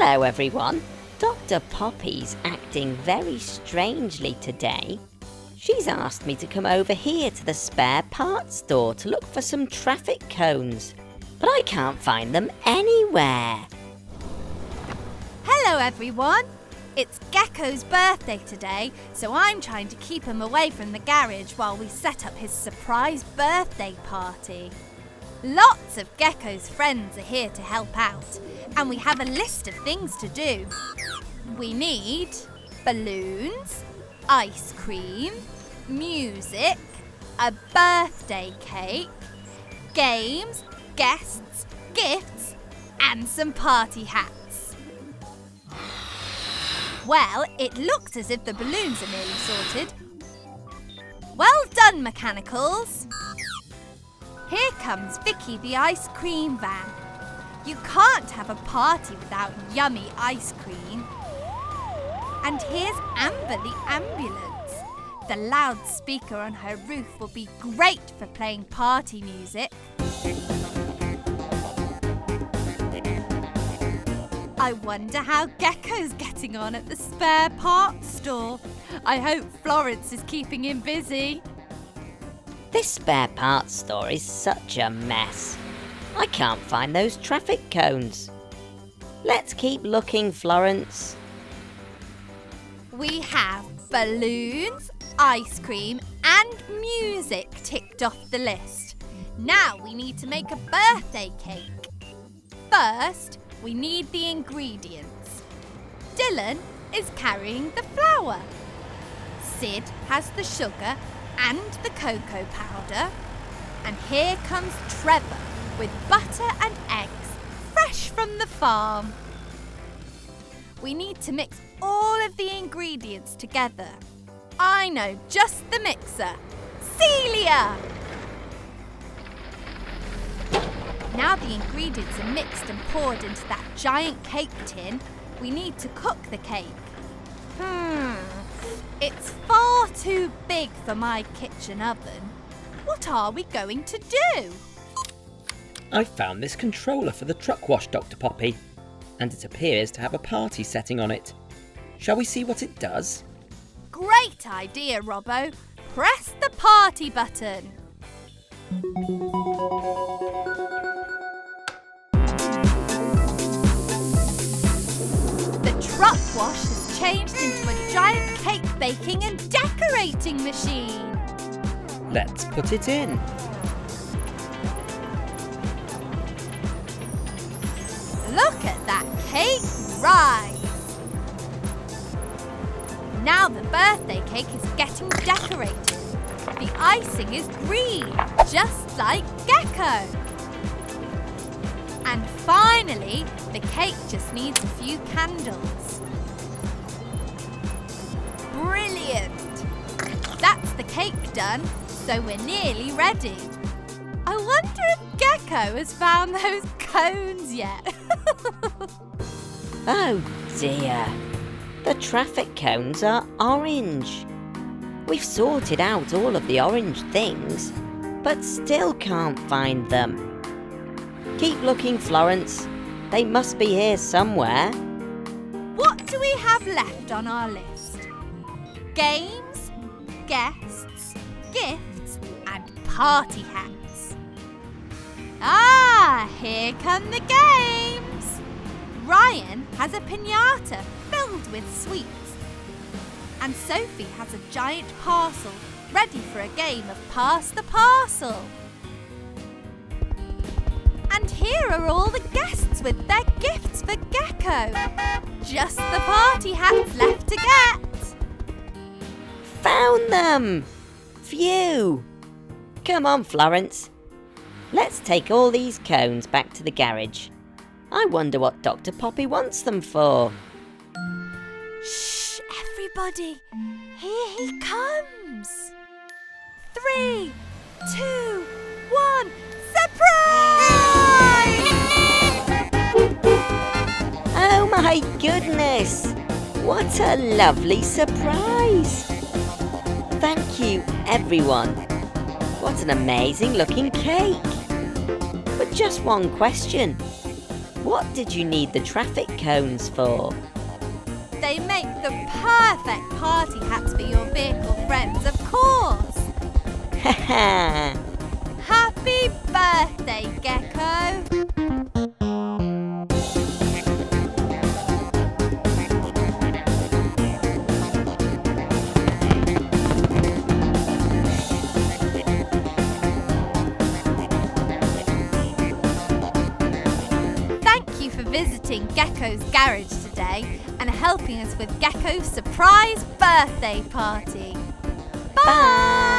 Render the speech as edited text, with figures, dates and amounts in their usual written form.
Hello everyone. Dr. Poppy's acting very strangely today. She's asked me to come over here to the spare parts store to look for some traffic cones, but I can't find them anywhere. Hello everyone. It's Gekko's birthday today, so I'm trying to keep him away from the garage while we set up his surprise birthday party. Lots of Gekko's friends are here to help out, and we have a list of things to do. We need balloons, ice cream, music, a birthday cake, games, guests, gifts, and some party hats. Well, it looks as if the balloons are nearly sorted. Well done, mechanicals! Here comes Vicky the ice cream van. You can't have a party without yummy ice cream. And here's Amber the ambulance. The loudspeaker on her roof will be great for playing party music. I wonder how Gekko's getting on at the spare parts store. I hope Florence is keeping him busy. This spare parts store is such a mess. I can't find those traffic cones. Let's keep looking, Florence. We have balloons, ice cream and music ticked off the list. Now we need to make a birthday cake. First, we need the ingredients. Dylan is carrying the flour. Sid has the sugar and the cocoa powder. And here comes Trevor with butter and eggs, fresh from the farm. We need to mix all of the ingredients together. I know just the mixer. Celia! Now the ingredients are mixed and poured into that giant cake tin, we need to cook the cake. It's far too big for my kitchen oven. What are we going to do? I found this controller for the truck wash, Dr. Poppy, and it appears to have a party setting on it. Shall we see what it does? Great idea, Robbo. Press the party button. The truck wash has changed into a giant cake baking and decorating machine. Let's put it in. Look at that cake rise! Now the birthday cake is getting decorated. The icing is green, just like Gekko. And finally, the cake just needs a few candles. Brilliant! That's the cake done, so we're nearly ready. I wonder if Gekko has found those cones yet. Oh dear. The traffic cones are orange. We've sorted out all of the orange things, but still can't find them. Keep looking, Florence. They must be here somewhere. What do we have left on our list? Games, guests, gifts, and party hats. Ah, here come the games. Ryan has a piñata filled with sweets. And Sophie has a giant parcel ready for a game of Pass the Parcel. And here are all the guests with their gifts for Gekko. Just the party hats left to get. Found them! Phew! Come on, Florence. Let's take all these cones back to the garage. I wonder what Dr. Poppy wants them for. Shh, everybody. Here he comes. 3, 2, 1. Surprise! Oh my goodness! What a lovely surprise! Thank you, everyone. What an amazing looking cake. But just one question. What did you need the traffic cones for? They make the perfect party hats for your vehicle friends, of course. Haha! Happy birthday, Gekko! Thank you for visiting Gekko's garage today and helping us with Gekko's surprise birthday party. Bye!